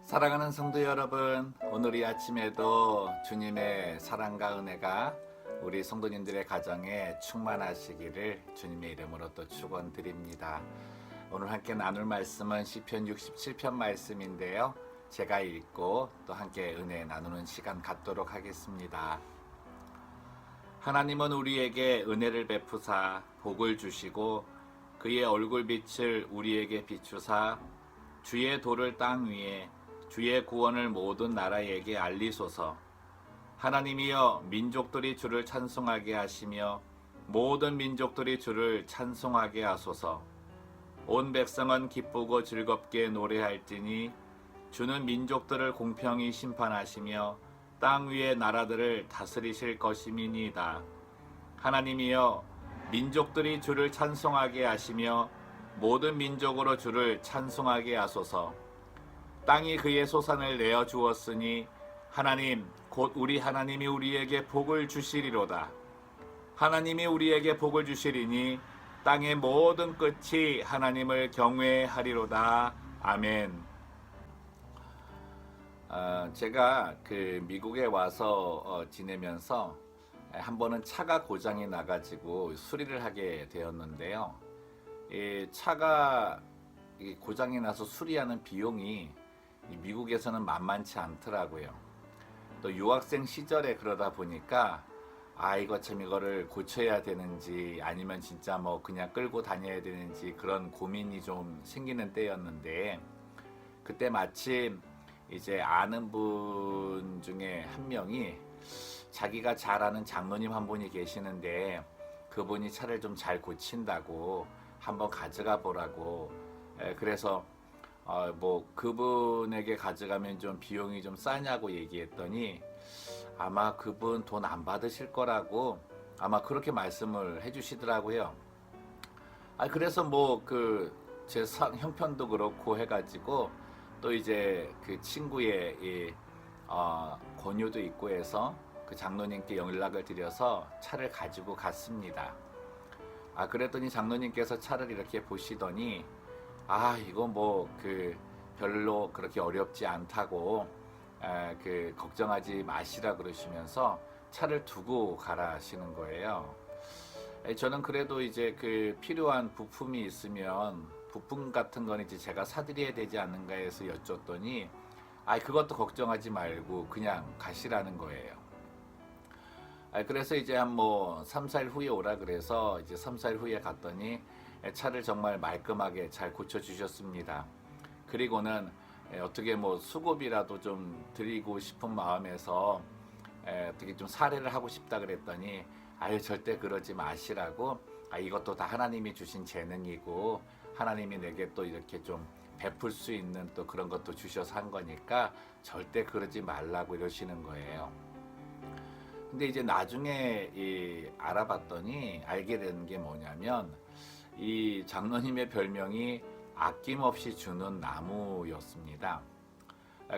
사랑하는 성도 여러분, 오늘 이 아침에도 주님의 사랑과 은혜가 우리 성도님들의 가정에 충만하시기를 주님의 이름으로 또 축원드립니다. 오늘 함께 나눌 말씀은 시편 67편 말씀인데요. 제가 읽고 또 함께 은혜 나누는 시간 갖도록 하겠습니다. 하나님은 우리에게 은혜를 베푸사 복을 주시고 그의 얼굴빛을 우리에게 비추사 주의 도를 땅 위에 주의 구원을 모든 나라에게 알리소서. 하나님이여, 민족들이 주를 찬송하게 하시며 모든 민족들이 주를 찬송하게 하소서. 온 백성은 기쁘고 즐겁게 노래할지니 주는 민족들을 공평히 심판하시며 땅 위의 나라들을 다스리실 것임이니이다. 하나님이여, 민족들이 주를 찬송하게 하시며 모든 민족으로 주를 찬송하게 하소서. 땅이 그의 소산을 내어 주었으니 하나님 곧 우리 하나님이 우리에게 복을 주시리로다. 하나님이 우리에게 복을 주시리니 땅의 모든 끝이 하나님을 경외하리로다. 아멘. 제가 미국에 와서 지내면서 한 번은 차가 고장이 나가지고 수리를 하게 되었는데요. 이 차가 고장이 나서 수리하는 비용이 미국에서는 만만치 않더라고요. 또 유학생 시절에 그러다 보니까 이거 참 이거를 고쳐야 되는지 아니면 진짜 뭐 그냥 끌고 다녀야 되는지 그런 고민이 좀 생기는 때였는데, 그때 마침 이제 아는 분 중에 한 명이 자기가 잘 아는 장로님 한 분이 계시는데 그분이 차를 좀 잘 고친다고 한번 가져가 보라고. 그래서 뭐 그분에게 가져가면 좀 비용이 좀 싸냐고 얘기했더니 아마 그분 돈 안 받으실 거라고 아마 그렇게 말씀을 해주시더라고요. 그래서 뭐 제 형편도 그렇고 해가지고 또 이제 그 친구의 권유도 있고 해서 그 장로님께 연락을 드려서 차를 가지고 갔습니다. 그랬더니 장로님께서 차를 이렇게 보시더니 이거 뭐 별로 그렇게 어렵지 않다고 걱정하지 마시라 그러시면서 차를 두고 가라 하시는 거예요. 저는 그래도 이제 필요한 부품이 있으면 부품 같은 건 이제 제가 사드려야 되지 않는가 해서 여쭸더니 그것도 걱정하지 말고 그냥 가시라는 거예요. 그래서 이제 한 3, 4일 후에 오라 그래서 이제 3, 4일 후에 갔더니 차를 정말 말끔하게 잘 고쳐주셨습니다. 그리고는 어떻게 수고비라도 좀 드리고 싶은 마음에서 어떻게 좀 사례를 하고 싶다 그랬더니 절대 그러지 마시라고, 이것도 다 하나님이 주신 재능이고 하나님이 내게 또 이렇게 좀 베풀 수 있는 또 그런 것도 주셔서 한 거니까 절대 그러지 말라고 이러시는 거예요. 근데 이제 나중에 알아봤더니 알게 된 게 뭐냐면 이 장로님의 별명이 아낌없이 주는 나무였습니다.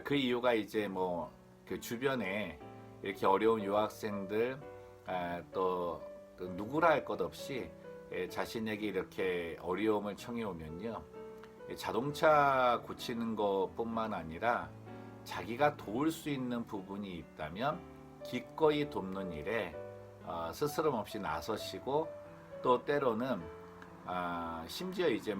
그 이유가 이제 그 주변에 이렇게 어려운 유학생들 또 누구라 할 것 없이 자신에게 이렇게 어려움을 청해 오면요, 자동차 고치는 것뿐만 아니라 자기가 도울 수 있는 부분이 있다면 기꺼이 돕는 일에 스스럼 없이 나서시고, 또 때로는 심지어 이제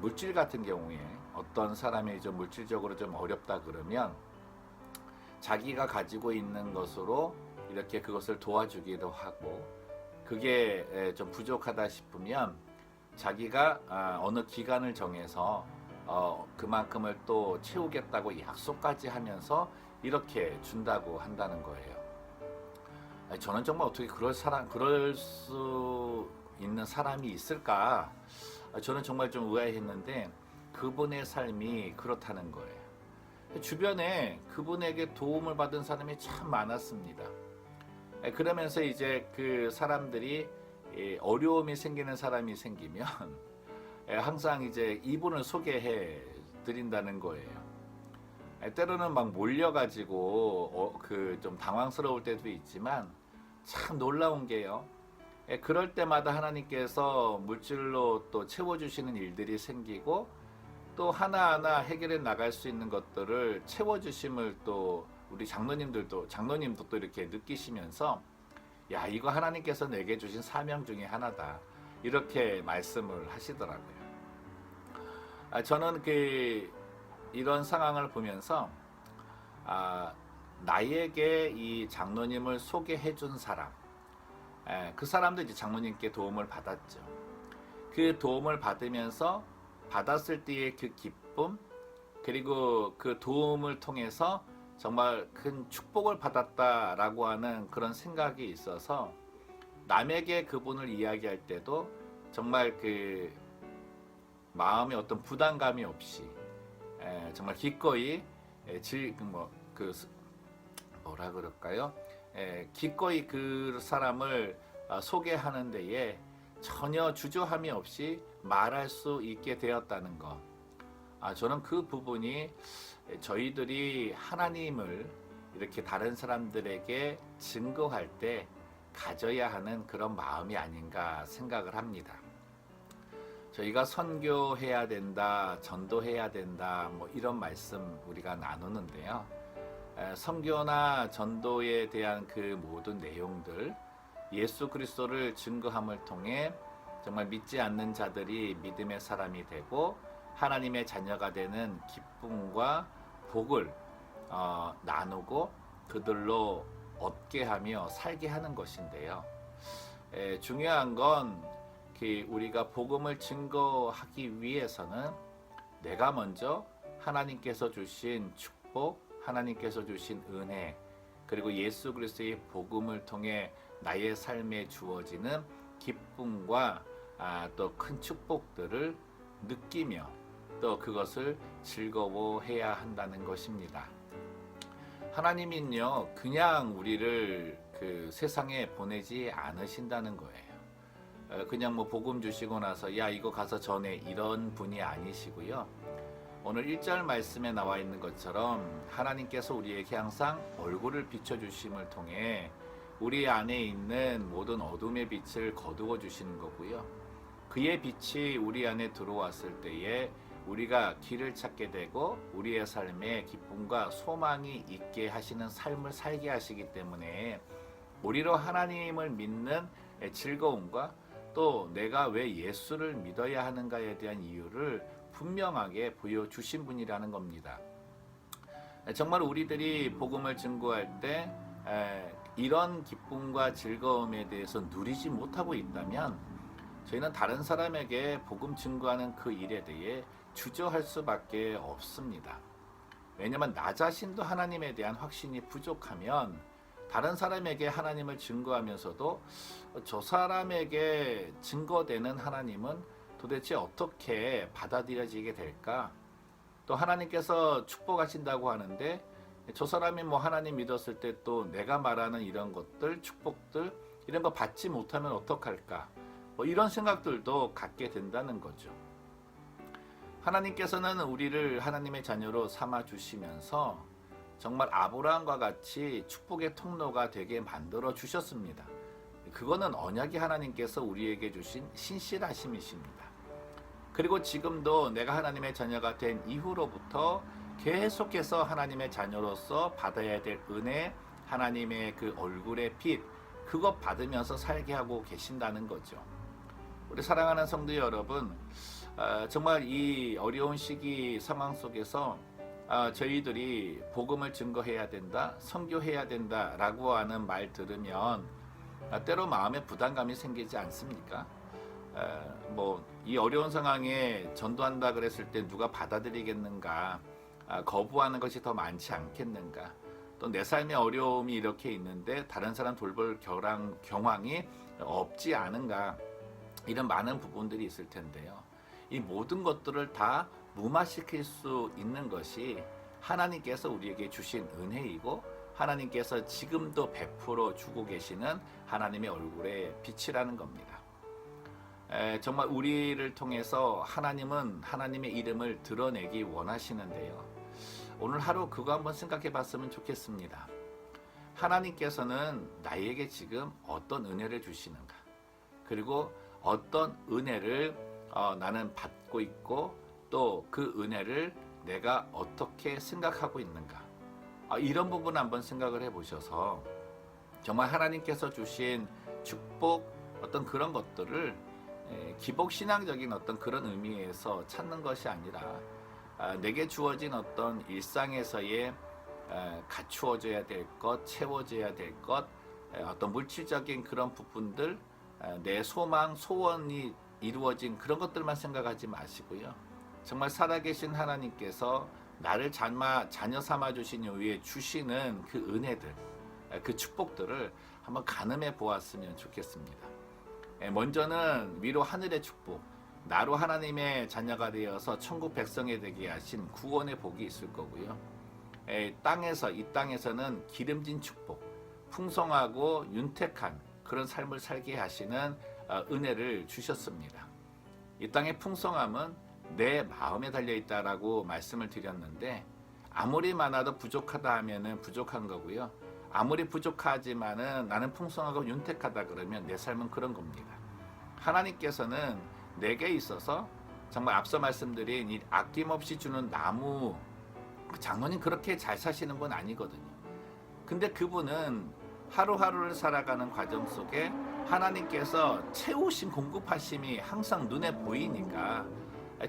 물질 같은 경우에 어떤 사람이 좀 물질적으로 좀 어렵다 그러면 자기가 가지고 있는 것으로 이렇게 그것을 도와주기도 하고, 그게 좀 부족하다 싶으면 자기가 어느 기간을 정해서 그만큼을 또 채우겠다고 약속까지 하면서 이렇게 준다고 한다는 거예요. 저는 정말 어떻게 그럴 수 있는 사람이 있을까? 저는 정말 좀 의아했는데 그분의 삶이 그렇다는 거예요. 주변에 그분에게 도움을 받은 사람이 참 많았습니다. 그러면서 이제 그 사람들이 어려움이 생기는 사람이 생기면 항상 이제 이분을 소개해 드린다는 거예요. 때로는 막 몰려가지고 좀 당황스러울 때도 있지만 참 놀라운 게요, 그럴 때마다 하나님께서 물질로 또 채워주시는 일들이 생기고, 또 하나하나 해결해 나갈 수 있는 것들을 채워주심을 또 우리 장로님도 또 이렇게 느끼시면서 야, 이거 하나님께서 내게 주신 사명 중에 하나다, 이렇게 말씀을 하시더라고요. 저는 이런 상황을 보면서 나에게 이 장로님을 소개해 준 사람, 그 사람도 이제 장로님께 도움을 받았죠. 그 도움을 받으면서 받았을 때의 그 기쁨, 그리고 그 도움을 통해서 정말 큰 축복을 받았다라고 하는 그런 생각이 있어서 남에게 그분을 이야기할 때도 정말 그 마음에 어떤 부담감이 없이 정말 기꺼이 뭐라 그럴까요? 기꺼이 그 사람을 소개하는 데에 전혀 주저함이 없이 말할 수 있게 되었다는 것. 저는 그 부분이 저희들이 하나님을 이렇게 다른 사람들에게 증거할 때 가져야 하는 그런 마음이 아닌가 생각을 합니다. 저희가 선교해야 된다, 전도해야 된다, 뭐 이런 말씀 우리가 나누는데요. 선교나 전도에 대한 그 모든 내용들, 예수 그리스도를 증거함을 통해 정말 믿지 않는 자들이 믿음의 사람이 되고 하나님의 자녀가 되는 기쁨과 복을 나누고 그들로 얻게 하며 살게 하는 것인데요. 중요한 건 우리가 복음을 증거하기 위해서는 내가 먼저 하나님께서 주신 축복, 하나님께서 주신 은혜, 그리고 예수 그리스도의 복음을 통해 나의 삶에 주어지는 기쁨과 또 큰 축복들을 느끼며 또 그것을 즐거워해야 한다는 것입니다. 하나님은요, 그냥 우리를 그 세상에 보내지 않으신다는 거예요. 그냥 뭐 복음 주시고 나서 야, 이거 가서 전해, 이런 분이 아니시고요. 오늘 1절 말씀에 나와 있는 것처럼 하나님께서 우리에게 항상 얼굴을 비춰주심을 통해 우리 안에 있는 모든 어둠의 빛을 거두어 주시는 거고요. 그의 빛이 우리 안에 들어왔을 때에 우리가 길을 찾게 되고 우리의 삶에 기쁨과 소망이 있게 하시는 삶을 살게 하시기 때문에 우리로 하나님을 믿는 즐거움과 또 내가 왜 예수를 믿어야 하는가에 대한 이유를 분명하게 보여주신 분이라는 겁니다. 정말 우리들이 복음을 증거할 때 이런 기쁨과 즐거움에 대해서 누리지 못하고 있다면 저희는 다른 사람에게 복음 증거하는 그 일에 대해 주저할 수밖에 없습니다. 왜냐하면 나 자신도 하나님에 대한 확신이 부족하면 다른 사람에게 하나님을 증거하면서도 저 사람에게 증거되는 하나님은 도대체 어떻게 받아들여지게 될까? 또 하나님께서 축복하신다고 하는데 저 사람이 뭐 하나님 믿었을 때 또 내가 말하는 이런 것들, 축복들 이런 거 받지 못하면 어떡할까? 뭐 이런 생각들도 갖게 된다는 거죠. 하나님께서는 우리를 하나님의 자녀로 삼아 주시면서 정말 아브라함과 같이 축복의 통로가 되게 만들어 주셨습니다. 그거는 언약의 하나님께서 우리에게 주신 신실하심이십니다. 그리고 지금도 내가 하나님의 자녀가 된 이후로부터 계속해서 하나님의 자녀로서 받아야 될 은혜, 하나님의 그 얼굴의 빛, 그것 받으면서 살게 하고 계신다는 거죠. 우리 사랑하는 성도 여러분, 정말 이 어려운 시기 상황 속에서 저희들이 복음을 증거해야 된다, 선교해야 된다라고 하는 말 들으면 때로 마음에 부담감이 생기지 않습니까? 뭐 이 어려운 상황에 전도한다 그랬을 때 누가 받아들이겠는가, 거부하는 것이 더 많지 않겠는가, 또 내 삶의 어려움이 이렇게 있는데 다른 사람 돌볼 경황이 없지 않은가, 이런 많은 부분들이 있을 텐데요. 이 모든 것들을 다 무마시킬 수 있는 것이 하나님께서 우리에게 주신 은혜이고 하나님께서 지금도 베풀어 주고 계시는 하나님의 얼굴의 빛이라는 겁니다. 정말 우리를 통해서 하나님은 하나님의 이름을 드러내기 원하시는데요. 오늘 하루 그거 한번 생각해 봤으면 좋겠습니다. 하나님께서는 나에게 지금 어떤 은혜를 주시는가, 그리고 어떤 은혜를 나는 받고 있고 또 그 은혜를 내가 어떻게 생각하고 있는가. 이런 부분 한번 생각을 해보셔서 정말 하나님께서 주신 축복 어떤 그런 것들을 기복신앙적인 어떤 그런 의미에서 찾는 것이 아니라 내게 주어진 어떤 일상에서의 갖추어져야 될 것, 채워져야 될 것, 어떤 물질적인 그런 부분들, 내 소망, 소원이 이루어진 그런 것들만 생각하지 마시고요. 정말 살아계신 하나님께서 나를 자녀 삼아 주신 이후에 주시는 그 은혜들, 그 축복들을 한번 가늠해 보았으면 좋겠습니다. 먼저는 위로 하늘의 축복, 나로 하나님의 자녀가 되어서 천국 백성이 되게 하신 구원의 복이 있을 거고요. 이 땅에서는 기름진 축복, 풍성하고 윤택한 그런 삶을 살게 하시는 은혜를 주셨습니다. 이 땅의 풍성함은 내 마음에 달려있다라고 말씀을 드렸는데, 아무리 많아도 부족하다 하면은 부족한 거고요. 아무리 부족하지만은 나는 풍성하고 윤택하다 그러면 내 삶은 그런 겁니다. 하나님께서는 내게 있어서 정말 앞서 말씀드린 이 아낌없이 주는 나무, 장로님 그렇게 잘 사시는 분 아니거든요. 근데 그분은 하루하루를 살아가는 과정 속에 하나님께서 채우신 공급하심이 항상 눈에 보이니까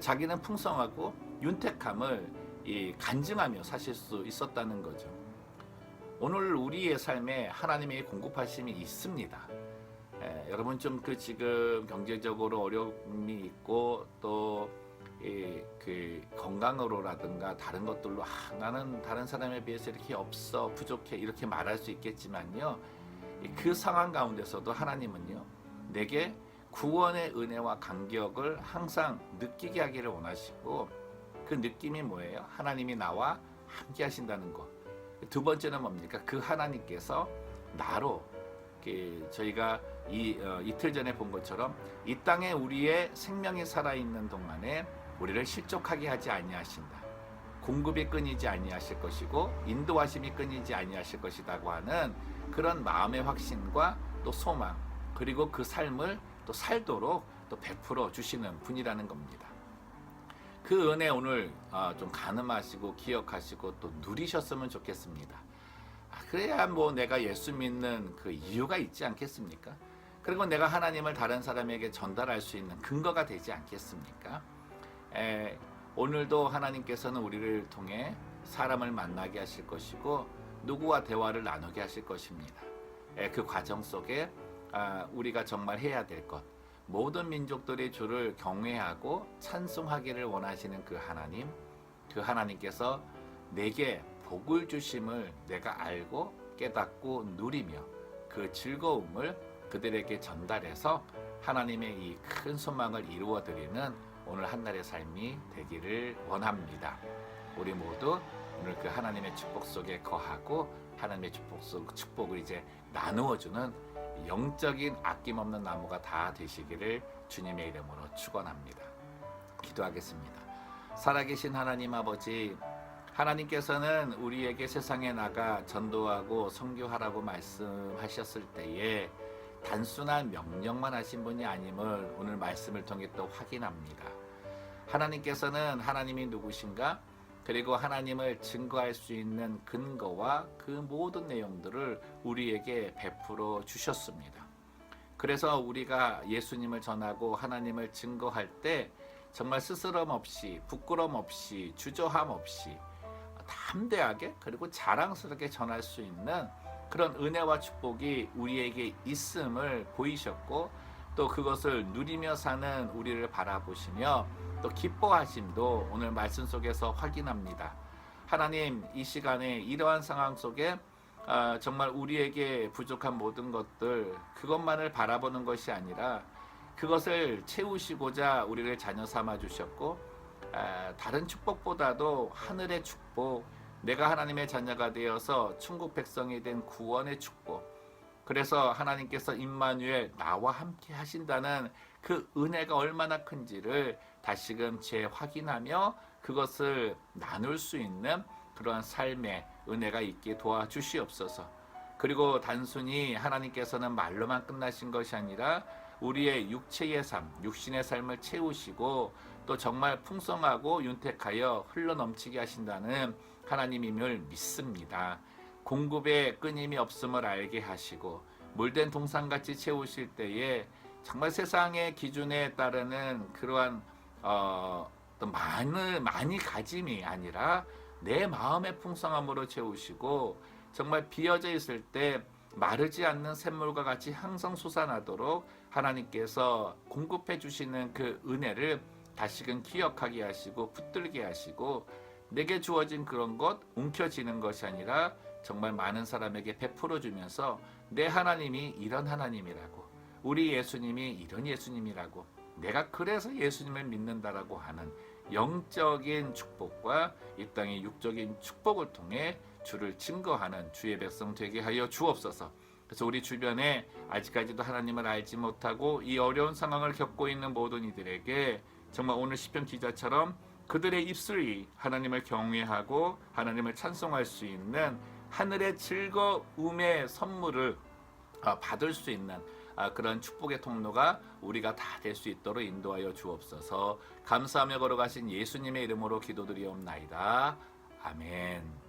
자기는 풍성하고 윤택함을 간증하며 사실 수 있었다는 거죠. 오늘 우리의 삶에 하나님의 공급하심이 있습니다. 여러분 좀 지금 경제적으로 어려움이 있고 또 그 건강으로라든가 다른 것들로 나는 다른 사람에 비해서 이렇게 없어 부족해 이렇게 말할 수 있겠지만요, 그 상황 가운데서도 하나님은요 내게 구원의 은혜와 감격을 항상 느끼게 하기를 원하시고, 그 느낌이 뭐예요? 하나님이 나와 함께 하신다는 것. 두 번째는 뭡니까? 그 하나님께서 나로 저희가 이틀 전에 본 것처럼 이 땅에 우리의 생명이 살아있는 동안에 우리를 실족하게 하지 아니하신다. 공급이 끊이지 아니하실 것이고 인도하심이 끊이지 아니하실 것이라고 하는 그런 마음의 확신과 또 소망, 그리고 그 삶을 또 살도록 또 베풀어 주시는 분이라는 겁니다. 그 은혜 오늘 좀 가늠하시고 기억하시고 또 누리셨으면 좋겠습니다. 그래야 뭐 내가 예수 믿는 그 이유가 있지 않겠습니까? 그리고 내가 하나님을 다른 사람에게 전달할 수 있는 근거가 되지 않겠습니까? 오늘도 하나님께서는 우리를 통해 사람을 만나게 하실 것이고 누구와 대화를 나누게 하실 것입니다. 그 과정 속에 우리가 정말 해야 될 것, 모든 민족들이 주를 경외하고 찬송하기를 원하시는 그 하나님께서 내게 복을 주심을 내가 알고 깨닫고 누리며 그 즐거움을 그들에게 전달해서 하나님의 이 큰 소망을 이루어드리는 오늘 한날의 삶이 되기를 원합니다. 우리 모두 오늘 그 하나님의 축복 속에 거하고 하나님의 축복을 이제 나누어주는 영적인 아낌없는 나무가 다 되시기를 주님의 이름으로 축원합니다. 기도하겠습니다. 살아계신 하나님 아버지, 하나님께서는 우리에게 세상에 나가 전도하고 선교하라고 말씀하셨을 때에 단순한 명령만 하신 분이 아님을 오늘 말씀을 통해 또 확인합니다. 하나님께서는 하나님이 누구신가? 그리고 하나님을 증거할 수 있는 근거와 그 모든 내용들을 우리에게 베풀어 주셨습니다. 그래서 우리가 예수님을 전하고 하나님을 증거할 때 정말 스스럼 없이, 부끄럼 없이, 주저함 없이 담대하게 그리고 자랑스럽게 전할 수 있는 그런 은혜와 축복이 우리에게 있음을 보이셨고, 또 그것을 누리며 사는 우리를 바라보시며 또 기뻐하심도 오늘 말씀 속에서 확인합니다. 하나님, 이 시간에 이러한 상황 속에 정말 우리에게 부족한 모든 것들, 그것만을 바라보는 것이 아니라 그것을 채우시고자 우리를 자녀 삼아 주셨고, 다른 축복보다도 하늘의 축복, 내가 하나님의 자녀가 되어서 천국 백성이 된 구원의 축복, 그래서 하나님께서 임마누엘 나와 함께 하신다는 그 은혜가 얼마나 큰지를 다시금 재확인하며 그것을 나눌 수 있는 그러한 삶의 은혜가 있게 도와주시옵소서. 그리고 단순히 하나님께서는 말로만 끝나신 것이 아니라 우리의 육체의 삶, 육신의 삶을 채우시고 또 정말 풍성하고 윤택하여 흘러넘치게 하신다는 하나님임을 믿습니다. 공급에 끊임이 없음을 알게 하시고 물된 동산같이 채우실 때에 정말 세상의 기준에 따르는 그러한 또 많이 가짐이 아니라 내 마음의 풍성함으로 채우시고 정말 비어져 있을 때 마르지 않는 샘물과 같이 항상 솟아나도록 하나님께서 공급해 주시는 그 은혜를 다시금 기억하게 하시고 붙들게 하시고 내게 주어진 그런 것 움켜쥐는 것이 아니라 정말 많은 사람에게 베풀어 주면서 내 하나님이 이런 하나님이라고, 우리 예수님이 이런 예수님이라고, 내가 그래서 예수님을 믿는다라고 하는 영적인 축복과 이 땅의 육적인 축복을 통해 주를 증거하는 주의 백성 되게 하여 주옵소서. 그래서 우리 주변에 아직까지도 하나님을 알지 못하고 이 어려운 상황을 겪고 있는 모든 이들에게 정말 오늘 시편 기자처럼 그들의 입술이 하나님을 경외하고 하나님을 찬송할 수 있는 하늘의 즐거움의 선물을 받을 수 있는 그런 축복의 통로가 우리가 다 될 수 있도록 인도하여 주옵소서. 감사하며 걸어가신 예수님의 이름으로 기도드리옵나이다. 아멘.